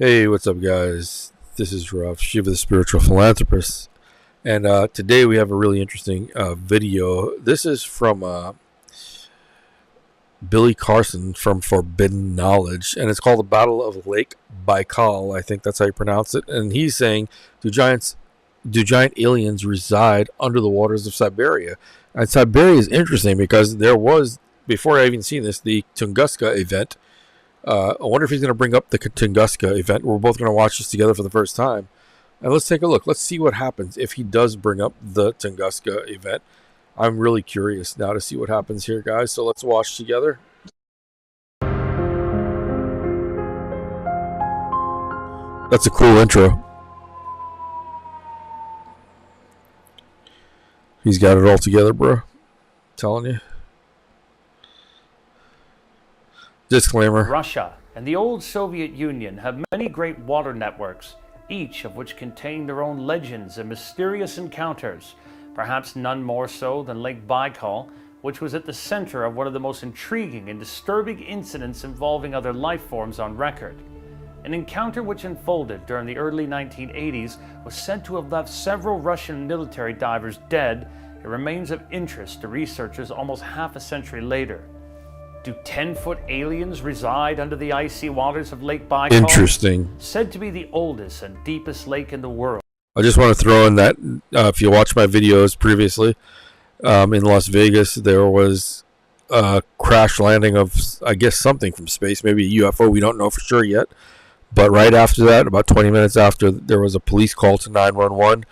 Hey, what's up, guys? This is Shiva, the spiritual philanthropist, and today we have a really interesting video. This is from Billy Carson from Forbidden Knowledge, and it's called "The Battle of Lake Baikal." I think that's how you pronounce it. And he's saying, "Do giant aliens reside under the waters of Siberia?" And Siberia is interesting because there was, before I even seen this, the Tunguska event. I wonder if he's going to bring up the Tunguska event. We're both going to watch this together for the first time. And let's take a look. Let's see what happens if he does bring up the Tunguska event. I'm really curious now to see what happens here, guys. So let's watch together. That's a cool intro. He's got it all together, bro. I'm telling you. Disclaimer. Russia and the old Soviet Union have many great water networks, each of which contain their own legends and mysterious encounters, perhaps none more so than Lake Baikal, which was at the center of one of the most intriguing and disturbing incidents involving other life forms on record. An encounter which unfolded during the early 1980s was said to have left several Russian military divers dead. It remains of interest to researchers almost half a century later. Do 10-foot aliens reside under the icy waters of Lake Baikal? Interesting. Said to be the oldest and deepest lake in the world. I just want to throw in that if you watched my videos previously, in Las Vegas, there was a crash landing of, I guess, something from space, maybe a UFO. We don't know for sure yet. But right after that, about 20 minutes after, there was a police call to 911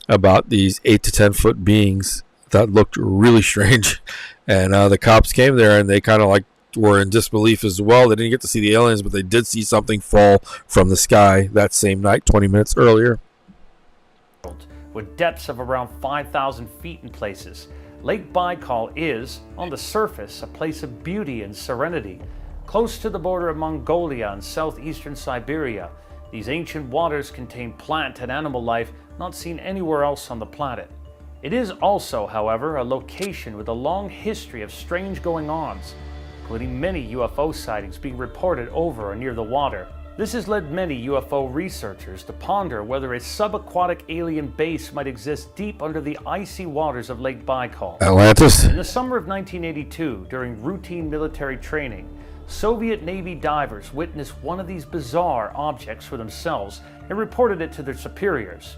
about these 8 to 10-foot beings that looked really strange. And the cops came there and they kind of like were in disbelief as well. They didn't get to see the aliens, but they did see something fall from the sky that same night, 20 minutes earlier. With depths of around 5,000 feet in places, Lake Baikal is, on the surface, a place of beauty and serenity. Close to the border of Mongolia and southeastern Siberia, these ancient waters contain plant and animal life not seen anywhere else on the planet. It is also, however, a location with a long history of strange goings-ons, including many UFO sightings being reported over and near the water. This has led many UFO researchers to ponder whether a subaquatic alien base might exist deep under the icy waters of Lake Baikal. Atlantis? In the summer of 1982, during routine military training, Soviet Navy divers witnessed one of these bizarre objects for themselves and reported it to their superiors.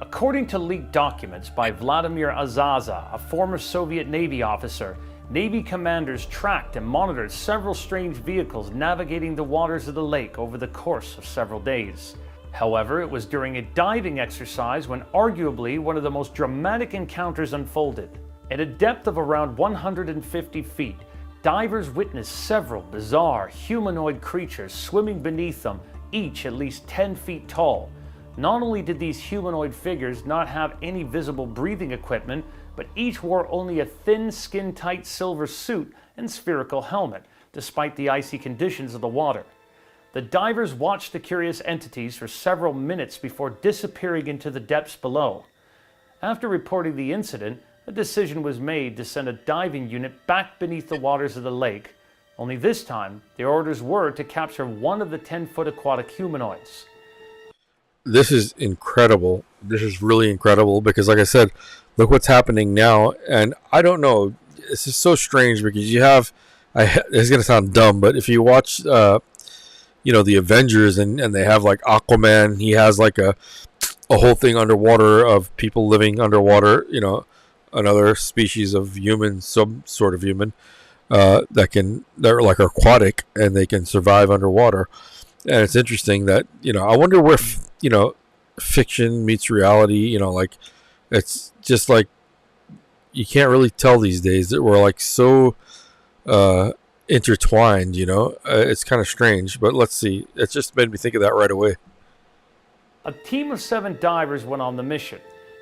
According to leaked documents by Vladimir Azaza, a former Soviet Navy officer, Navy commanders tracked and monitored several strange vehicles navigating the waters of the lake over the course of several days. However, it was during a diving exercise when arguably one of the most dramatic encounters unfolded. At a depth of around 150 feet, divers witnessed several bizarre humanoid creatures swimming beneath them, each at least 10 feet tall. Not only did these humanoid figures not have any visible breathing equipment, but each wore only a thin, skin-tight silver suit and spherical helmet, despite the icy conditions of the water. The divers watched the curious entities for several minutes before disappearing into the depths below. After reporting the incident, a decision was made to send a diving unit back beneath the waters of the lake. Only this time, the orders were to capture one of the 10-foot aquatic humanoids. This is incredible. This is really incredible because, like I said, look what's happening now. And I don't know. This is so strange because you have, it's going to sound dumb, but if you watch, the Avengers and they have like Aquaman, he has like a whole thing underwater of people living underwater, another species of human, some sort of human, they're like aquatic and they can survive underwater. And it's interesting that, I wonder where, fiction meets reality, like it's just like you can't really tell these days that we're like so intertwined, it's kind of strange, but let's see. It just made me think of that right away. A team of 7 divers went on the mission,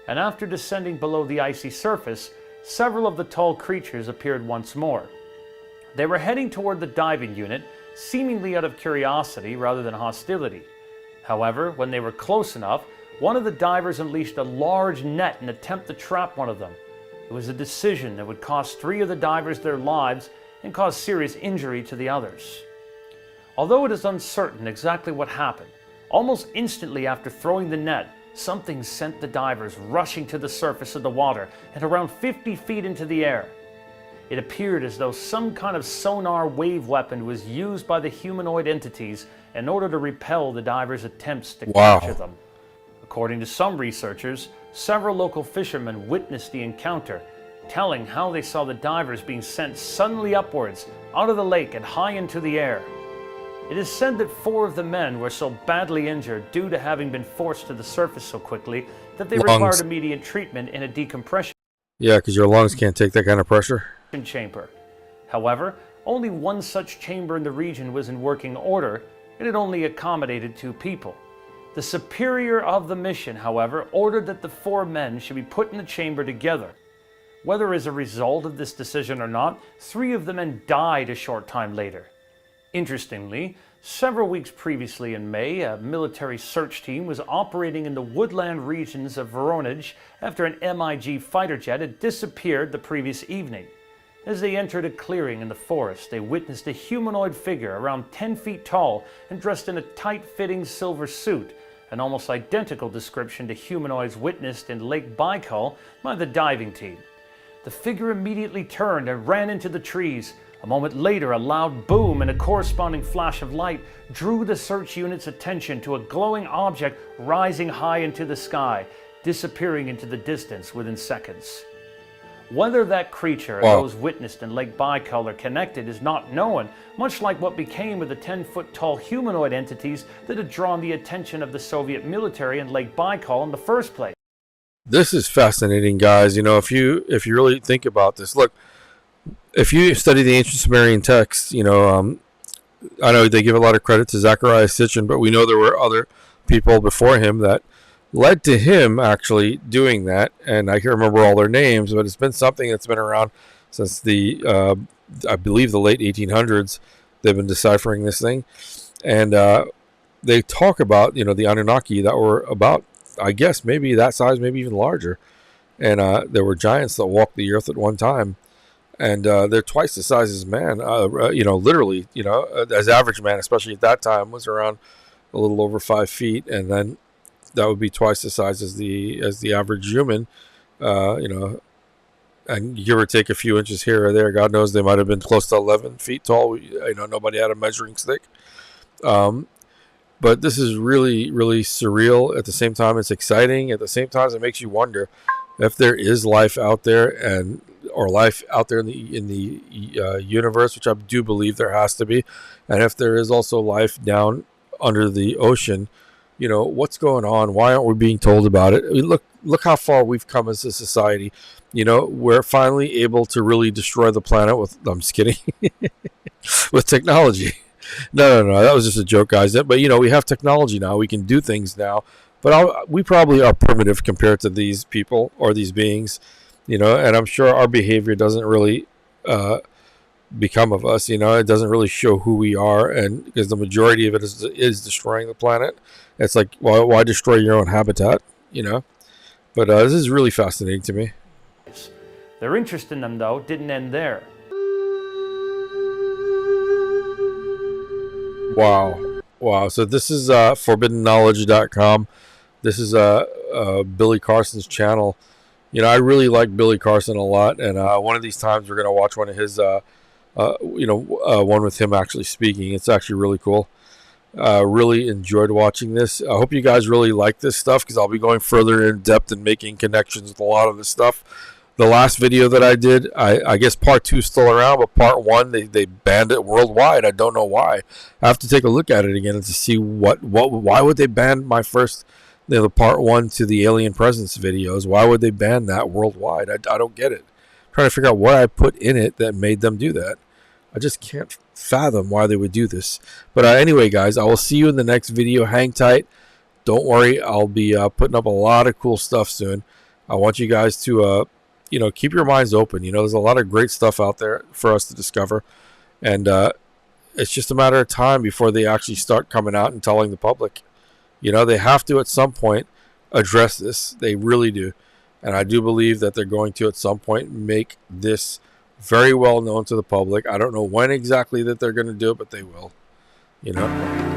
and after descending below the icy surface, several of the tall creatures appeared once more. They were heading toward the diving unit, seemingly out of curiosity rather than hostility. However, when they were close enough, one of the divers unleashed a large net in an attempt to trap one of them. It was a decision that would cost 3 of the divers their lives and cause serious injury to the others. Although it is uncertain exactly what happened, Almost instantly after throwing the net, something sent the divers rushing to the surface of the water and around 50 feet into the air. It appeared as though some kind of sonar wave weapon was used by the humanoid entities in order to repel the divers' attempts to capture them. According to some researchers, several local fishermen witnessed the encounter, telling how they saw the divers being sent suddenly upwards out of the lake and high into the air. It is said that 4 of the men were so badly injured due to having been forced to the surface so quickly that they required immediate treatment in a decompression. Yeah, because your lungs can't take that kind of pressure. Chamber. However, only one such chamber in the region was in working order, and it only accommodated 2 people. The superior of the mission, however, ordered that the 4 men should be put in the chamber together. Whether as a result of this decision or not, 3 of the men died a short time later. Interestingly, several weeks previously in May, a military search team was operating in the woodland regions of Voronezh after an MiG fighter jet had disappeared the previous evening. As they entered a clearing in the forest, they witnessed a humanoid figure around 10 feet tall and dressed in a tight-fitting silver suit, an almost identical description to humanoids witnessed in Lake Baikal by the diving team. The figure immediately turned and ran into the trees. A moment later, a loud boom and a corresponding flash of light drew the search unit's attention to a glowing object rising high into the sky, disappearing into the distance within seconds. Whether that creature and those witnessed in Lake Baikal are connected is not known, much like what became of the 10-foot-tall humanoid entities that had drawn the attention of the Soviet military in Lake Baikal in the first place. This is fascinating, guys. You know, if you really think about this, look, if you study the ancient Sumerian texts, you know, I know they give a lot of credit to Zechariah Sitchin, but we know there were other people before him that led to him actually doing that, and I can't remember all their names, but it's been something that's been around since the, I believe, the late 1800s. They've been deciphering this thing, and they talk about, you know, the Anunnaki that were about, I guess, maybe that size, maybe even larger, and there were giants that walked the earth at one time, and they're twice the size as man, you know, literally, you know, as average man, especially at that time, was around a little over 5 feet, and then that would be twice the size as the average human, you know, and give or take a few inches here or there. God knows they might have been close to 11 feet tall. You know, nobody had a measuring stick. But this is really, really surreal. At the same time, it's exciting. At the same time, it makes you wonder if there is life out there, or life out there in the universe, which I do believe there has to be, and if there is also life down under the ocean. You know, what's going on? Why aren't we being told about it? I mean, look how far we've come as a society. You know, we're finally able to really destroy the planet with, I'm just kidding, with technology. No, that was just a joke, guys. But, you know, we have technology now. We can do things now. But we probably are primitive compared to these people or these beings, you know, and I'm sure our behavior doesn't really become of us, you know. It doesn't really show who we are, and because the majority of it is destroying the planet. It's like, why destroy your own habitat, you know? But this is really fascinating to me. Their interest in them, though, didn't end there. Wow. So this is forbiddenknowledge.com. This is Billy Carson's channel. You know, I really like Billy Carson a lot, and one of these times we're going to watch one of his, one with him actually speaking. It's actually really cool. Really enjoyed watching this. I hope you guys really like this stuff, because I'll be going further in depth and making connections with a lot of this stuff. The last video that I did, I guess part 2 is still around, but part 1, they banned it worldwide. I don't know why. I have to take a look at it again to see why would they ban my first, you know, the part 1 to the alien presence videos. Why would they ban that worldwide? I don't get it. I'm trying to figure out what I put in it that made them do that. I just can't fathom why they would do this. But anyway, guys, I will see you in the next video. Hang tight. Don't worry. I'll be putting up a lot of cool stuff soon. I want you guys to, you know, keep your minds open. You know, there's a lot of great stuff out there for us to discover. And it's just a matter of time before they actually start coming out and telling the public. You know, they have to at some point address this. They really do. And I do believe that they're going to at some point make this very well known to the public. I don't know when exactly that they're going to do it, but they will, you know.